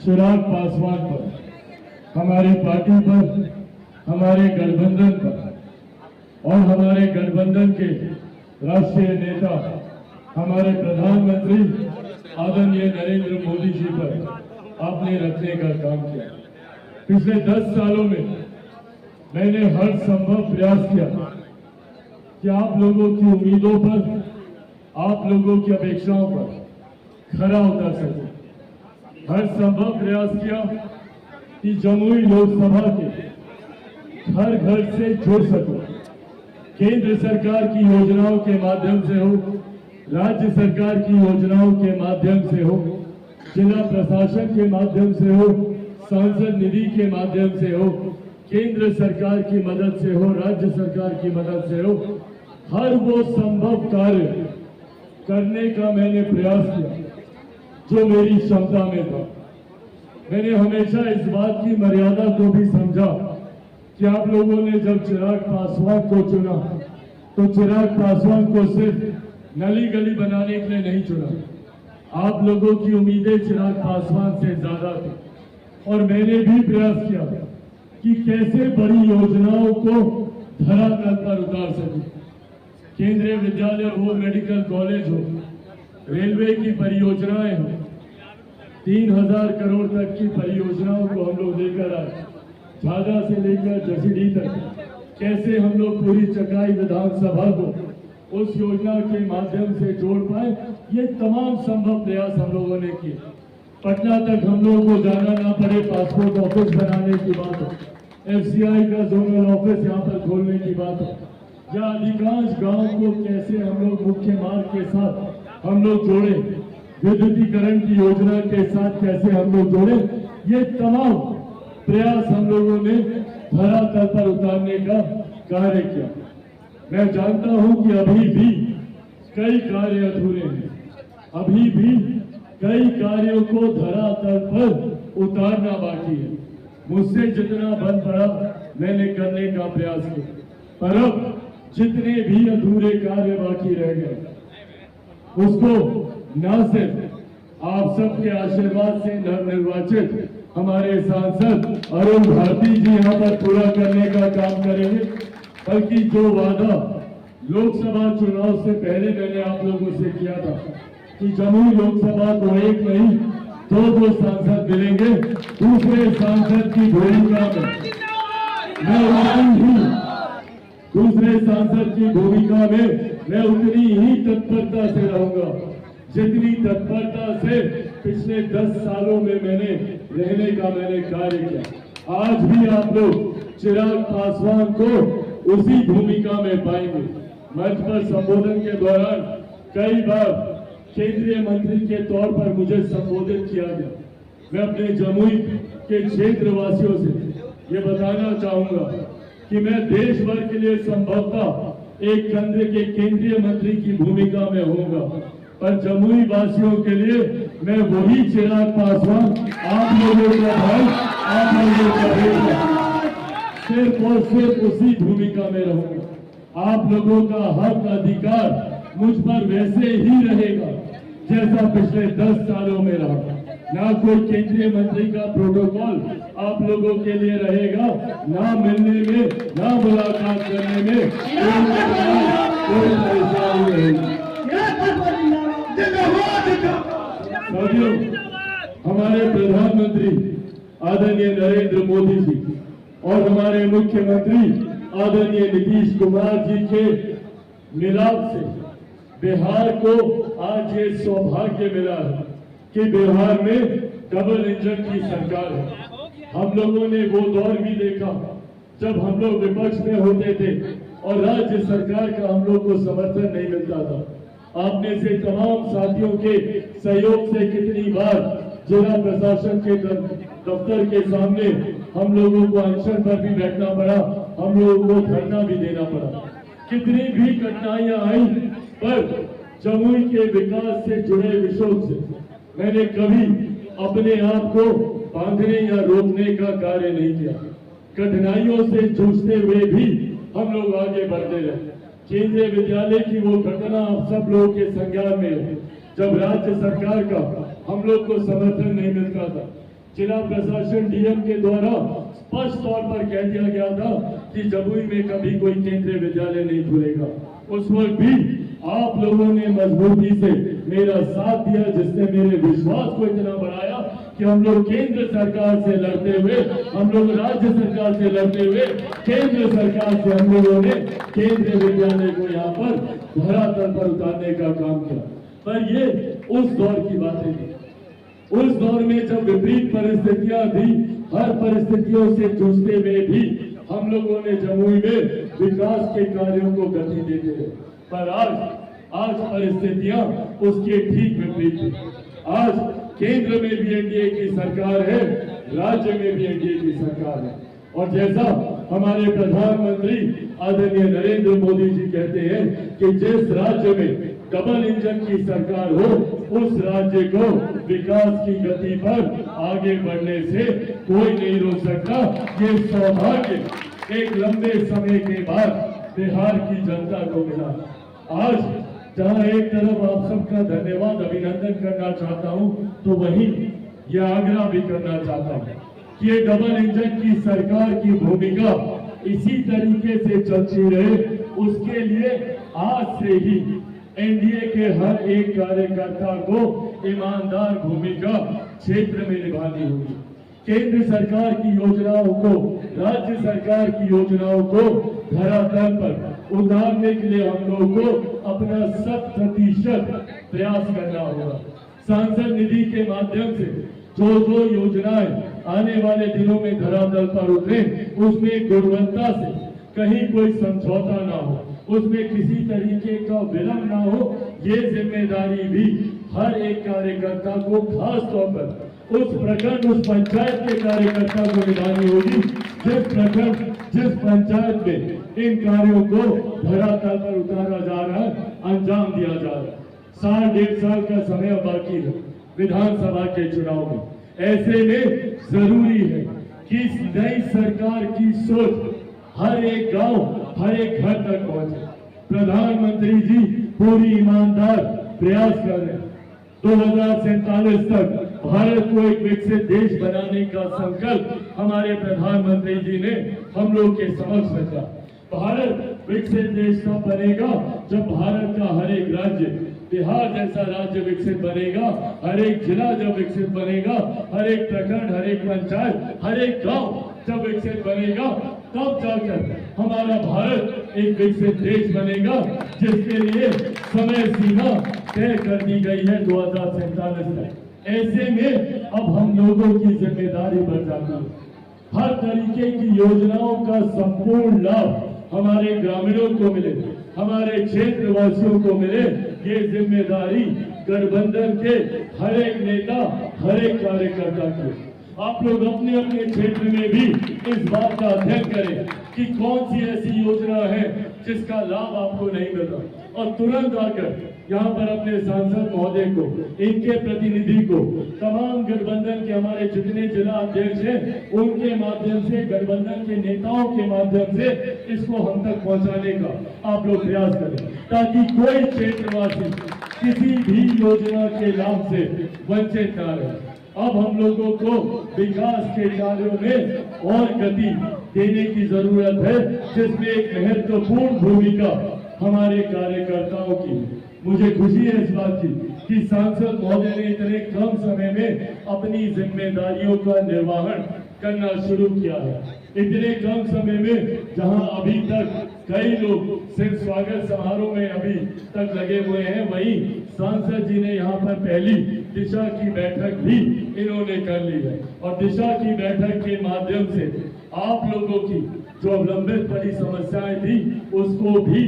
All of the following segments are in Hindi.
चिराग पासवान पर, हमारी पार्टी पर, हमारे गठबंधन पर और हमारे गठबंधन के राष्ट्रीय नेता हमारे प्रधानमंत्री आदरणीय नरेंद्र मोदी जी पर आपने रखने का काम किया। पिछले 10 सालों में मैंने हर संभव प्रयास किया कि आप लोगों की उम्मीदों पर, आप लोगों की अपेक्षाओं पर खरा उतर सके। हर संभव प्रयास किया कि जमुई लोकसभा के घर घर से जुड़ सको। केंद्र सरकार की योजनाओं के माध्यम से हो, राज्य सरकार की योजनाओं के माध्यम से हो, जिला प्रशासन के माध्यम से हो, सांसद निधि के माध्यम से हो, केंद्र सरकार की मदद से हो, राज्य सरकार की मदद से हो, हर वो संभव कार्य करने का मैंने प्रयास किया जो मेरी क्षमता में था। मैंने हमेशा इस बात की मर्यादा को भी समझा कि आप लोगों ने जब चिराग पासवान को चुना तो चिराग पासवान को सिर्फ नली गली बनाने के लिए नहीं चुना। आप लोगों की उम्मीदें चिराग पासवान से ज्यादा थी और मैंने भी प्रयास किया कि कैसे बड़ी योजनाओं को धरातल पर उतार सके। केंद्रीय विद्यालय हो, मेडिकल कॉलेज हो, रेलवे की परियोजनाएं हो, 3000 करोड़ तक की परियोजनाओं को हम लोग लेकर आए। झाझा से लेकर जसीडीह तक कैसे हम लोग पूरी चकाई विधानसभा को उस योजना के माध्यम से जोड़ पाए, ये तमाम संभव प्रयास हम लोगों ने किए। पटना तक हम लोगों को जाना ना पड़े, पासपोर्ट ऑफिस बनाने की बात हो, FCI का जोनल ऑफिस यहाँ पर खोलने की बात हो, या अधिकांश गांव को कैसे हम लोग मुख्य मार्ग के साथ हम लोग जोड़े, विद्युतीकरण की योजना के साथ कैसे हम लोग जोड़े, ये तमाम प्रयास हम लोगों ने धरातल पर उतारने का कार्य किया। मैं जानता हूं कि अभी भी कई कार्य अधूरे हैं, अभी भी कई कार्यों को धरातल पर उतारना बाकी है। मुझसे जितना बन पड़ा मैंने करने का प्रयास किया, पर अब जितने भी अधूरे कार्य बाकी रह गए उसको न सिर्फ आप सबके आशीर्वाद से नवनिर्वाचित हमारे सांसद अरुण भारती जी यहाँ पर पूरा करने का काम करेंगे, बल्कि जो वादा लोकसभा चुनाव से पहले मैंने आप लोगों से किया था कि जमुई लोकसभा को एक नहीं दो सांसद मिलेंगे, दूसरे सांसद की भूमिका में मैं उतनी ही तत्परता से रहूंगा जितनी तत्परता से पिछले 10 सालों में मैंने रहने का कार्य किया। आज भी आप लोग चिराग पासवान को उसी भूमिका में पाएंगे। मंच पर संबोधन के दौरान कई बार केंद्रीय मंत्री के तौर पर मुझे संबोधित किया गया। मैं अपने जमुई के क्षेत्र वासियों से ये बताना चाहूंगा कि मैं देश भर के लिए संभवतः एक केंद्रीय मंत्री की भूमिका में होऊंगा, पर जमुई वासियों के लिए मैं वही चिराग पासवान, आप लोगों का भाई, आप लोगों का बेटा, सिर्फ और सिर्फ उसी भूमिका में रहूंगा। आप लोगों का हक अधिकार मुझ पर वैसे ही रहेगा जैसा पिछले 10 सालों में रहा। ना कोई केंद्रीय मंत्री का प्रोटोकॉल आप लोगों के लिए रहेगा, ना मिलने में, ना मुलाकात करने में कोई परेशानी रहेगी। साथियों, हमारे प्रधानमंत्री आदरणीय नरेंद्र मोदी जी और हमारे मुख्यमंत्री आदरणीय नीतीश कुमार जी के मिलाप से बिहार को आज ये सौभाग्य मिला है कि बिहार में डबल इंजन की सरकार है। हम लोगों ने वो दौर भी देखा जब हम लोग विपक्ष में होते थे और राज्य सरकार का हम लोग को समर्थन नहीं मिलता था। आपने से तमाम साथियों के सहयोग से कितनी बार जिला प्रशासन के दफ्तर के सामने हम लोगों को अनशन पर भी बैठना पड़ा, हम लोगों को धरना भी देना पड़ा। कितनी भी कठिनाइयां आई, पर जमुई के विकास से जुड़े विषयों से मैंने कभी अपने आप को बांधने या रोकने का कार्य नहीं किया। कठिनाइयों से जूझते हुए भी हम लोग आगे बढ़ते रहे। केंद्रीय विद्यालय की वो घटना आप सब लोगों के संज्ञान में है, जब राज्य सरकार का हम लोग को समर्थन नहीं मिलता था। जिला प्रशासन डीएम के द्वारा स्पष्ट तौर पर कह दिया गया था कि जमुई में कभी कोई केंद्रीय विद्यालय नहीं खुलेगा। उस वक्त भी आप लोगों ने मजबूती से मेरा साथ दिया, जिसने मेरे विश्वास को इतना बढ़ाया कि हम लोग केंद्र सरकार से लड़ते हुए, हम लोग राज्य सरकार से लड़ते हुए, केंद्र सरकार से हम लोगों ने केंद्रीय विद्यालय को यहाँ पर धरातल पर उतारने का काम किया। पर ये उस दौर की बातें थी। उस दौर में जब विपरीत परिस्थितियां थी, हर परिस्थितियों से जूझते हुए भी हम लोगों ने जमुई में विकास के कार्यों को गति देते रहे। पर आज परिस्थितियां उसके ठीक विपरीत है। आज केंद्र में भी एनडीए की सरकार है, राज्य में भी एनडीए की सरकार है। और जैसा हमारे प्रधानमंत्री आदरणीय नरेंद्र मोदी जी कहते हैं कि जिस राज्य में डबल इंजन की सरकार हो, उस राज्य को विकास की गति पर आगे बढ़ने से कोई नहीं रोक सकता। ये सौभाग्य एक लंबे समय के बाद बिहार की जनता को मिला। आज जहां एक तरफ आप सबका धन्यवाद अभिनंदन करना चाहता हूं, तो वहीं यह आग्रह भी करना चाहता हूं कि ये डबल इंजन की सरकार की भूमिका इसी तरीके से चलती रहे। उसके लिए आज से ही एनडीए के हर एक कार्यकर्ता को ईमानदार भूमिका क्षेत्र में निभानी होगी। केंद्र सरकार की योजनाओं को, राज्य सरकार की योजनाओं को धरातल पर उतारने के लिए हम लोगों को अपना 100% प्रयास करना होगा। सांसद निधि के माध्यम से जो योजनाएं आने वाले दिनों में धरातल पर उतरे, उसमें गुणवत्ता से कहीं कोई समझौता ना हो, उसमें किसी तरीके का विलंब ना हो। ये जिम्मेदारी भी हर एक कार्यकर्ता को, खास तौर पर उस प्रखंड, उस पंचायत के कार्यकर्ता को निभानी होगी जिस पंचायत में इन कार्यों को धरातल पर उतारा जा रहा है, अंजाम दिया जा रहा है। साल 1.5 साल का समय बाकी है विधानसभा के चुनाव में। ऐसे में जरूरी है कि इस नई सरकार की सोच हर एक गांव, हर एक घर तक पहुंचे। प्रधानमंत्री जी पूरी ईमानदार प्रयास कर रहे हैं। 2047 तक भारत को एक विकसित देश बनाने का संकल्प हमारे प्रधानमंत्री जी ने हम लोग के समक्ष रखा। भारत विकसित देश तब बनेगा जब भारत का हर एक राज्य, बिहार जैसा राज्य विकसित बनेगा, हर एक जिला जब विकसित बनेगा, हर एक प्रखंड, हर एक पंचायत, हर एक गांव जब विकसित बनेगा, तब जाकर हमारा भारत एक विकसित देश बनेगा, जिसके लिए समय सीमा तय कर दी गई है 2047 तक। ऐसे में अब हम लोगों की जिम्मेदारी बढ़ जाती है। हर तरीके की योजनाओं का संपूर्ण लाभ हमारे ग्रामीणों को मिले, हमारे क्षेत्र वासियों को मिले। ये जिम्मेदारी गठबंधन के हर एक नेता, हर एक कार्यकर्ता की। आप लोग अपने अपने क्षेत्र में भी इस बात का अध्ययन करें कि कौन सी ऐसी योजना है जिसका लाभ आपको नहीं मिल रहा, और तुरंत आकर यहाँ पर अपने सांसद महोदय को, इनके प्रतिनिधि को, तमाम गठबंधन के हमारे जितने जिला अध्यक्ष हैं, उनके माध्यम से, गठबंधन के नेताओं के माध्यम से इसको हम तक पहुँचाने का आप लोग प्रयास करें, ताकि कोई क्षेत्रवासी किसी भी योजना के लाभ से वंचित न रहे। अब हम लोगों को विकास के कार्यों में और गति देने की जरूरत है, जिसमें एक महत्वपूर्ण भूमिका हमारे कार्यकर्ताओं की। मुझे खुशी है इस बात की कि सांसद महोदय ने इतने कम समय में अपनी जिम्मेदारियों का निर्वहन करना शुरू किया है। इतने कम समय में जहां अभी तक कई लोग सिर्फ स्वागत समारोह में अभी तक लगे हुए हैं, वहीं सांसद जी ने यहाँ पर पहली दिशा की बैठक भी इन्होंने कर ली है। और दिशा की बैठक के माध्यम से आप लोगों की जो लंबित पड़ी समस्याएं थी, उसको भी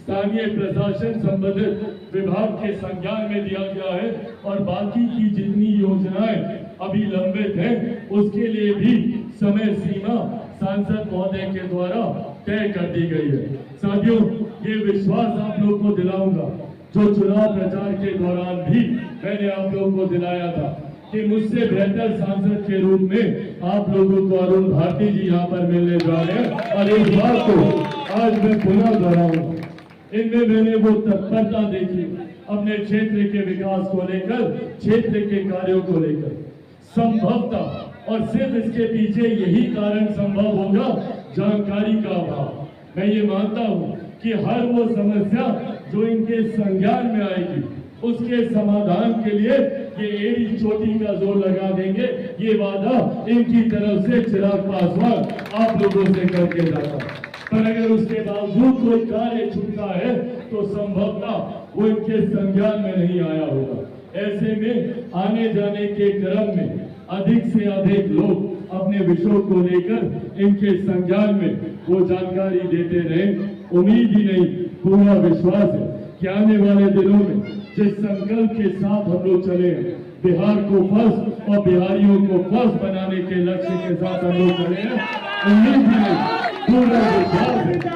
स्थानीय प्रशासन संबंधित विभाग के संज्ञान में दिया गया है, और बाकी की जितनी योजनाएं अभी लंबित हैं, उसके लिए भी समय सीमा सांसद महोदय के द्वारा तय कर दी गई है। साथियों, ये विश्वास आप लोग को दिलाऊंगा जो चुनाव प्रचार के दौरान भी मैंने आप लोगों को दिलाया था कि मुझसे बेहतर सांसद के रूप में आप लोगों को अरुण भारती जी यहाँ पर मिलने जा रहे हैं। और इस बात को आज मैं पुनः दोहराऊंगा, इनमें मैंने वो तत्परता देखी अपने क्षेत्र के विकास को लेकर, क्षेत्र के कार्यों को लेकर। संभवतः और सिर्फ इसके पीछे यही कारण संभव होगा, जानकारी का अभाव। मैं ये मानता हूं कि हर वो समस्या जो इनके संज्ञान में आएगी उसके समाधान के लिए ये एड़ी चोटी का जोर लगा देंगे, ये वादा इनकी तरफ से चिराग पासवान आप लोगों से करके जाता है। पर अगर उसके बावजूद कोई कार्य छूटता है तो संभवतः वो इनके संज्ञान में नहीं आया होगा। ऐसे में आने जाने के क्रम में अधिक से अधिक लोग अपने विषयों को लेकर इनके संज्ञान में वो जानकारी देते रहे। उम्मीद ही नहीं, पूरा विश्वास है कि आने वाले दिनों में जिस संकल्प के साथ हम लोग चले हैं, बिहार को फर्स्ट और बिहारियों को फर्स्ट बनाने के लक्ष्य के साथ हम लोग चले हैं। उम्मीद ही नहीं, पूरा विश्वास है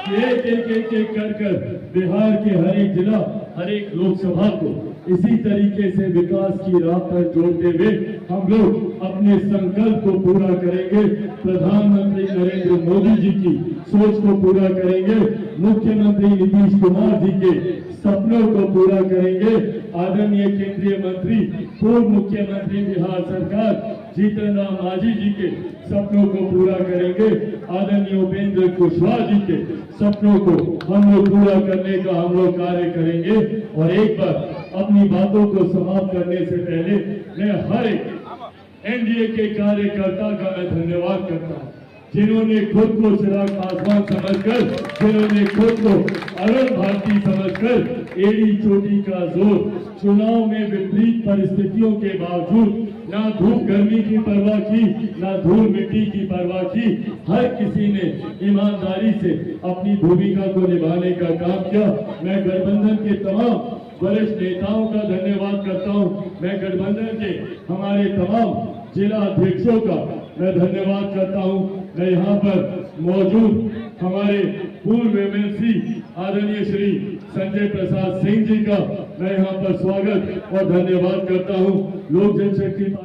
एक एक कर बिहार के हर एक जिला, हर एक लोकसभा को इसी तरीके से विकास की राह पर जोड़ते हुए हम लोग अपने संकल्प को पूरा करेंगे। प्रधानमंत्री नरेंद्र मोदी जी की सोच को पूरा करेंगे, मुख्यमंत्री नीतीश कुमार जी के सपनों को पूरा करेंगे, आदरणीय केंद्रीय मंत्री पूर्व मुख्यमंत्री बिहार सरकार जीतन राम मांझी जी के सपनों को पूरा करेंगे, आदरणीय उपेंद्र कुशवाहा जी के सपनों को हम लोग पूरा करने का हम लोग कार्य करेंगे। और एक बार अपनी बातों को समाप्त करने से पहले मैं हर एक एनडीए के कार्यकर्ता का मैं धन्यवाद करता हूं, जिन्होंने खुद को चिराग पासवान समझकर, जिन्होंने खुद को अरुण भारती समझकर एड़ी चोटी का जोर चुनाव में विपरीत परिस्थितियों के बावजूद ना धूप गर्मी की परवाह की, ना धूल मिट्टी की परवाह की, हर किसी ने ईमानदारी से अपनी भूमिका को निभाने का काम किया। मैं गठबंधन के तमाम वरिष्ठ नेताओं का धन्यवाद करता हूं। मैं गठबंधन के हमारे तमाम जिला अध्यक्षों का मैं धन्यवाद करता हूं। मैं यहाँ पर मौजूद हमारे पूर्व एमएलसी आदरणीय श्री संजय प्रसाद सिंह जी का मैं यहाँ पर स्वागत और धन्यवाद करता हूं। लोक जनशक्ति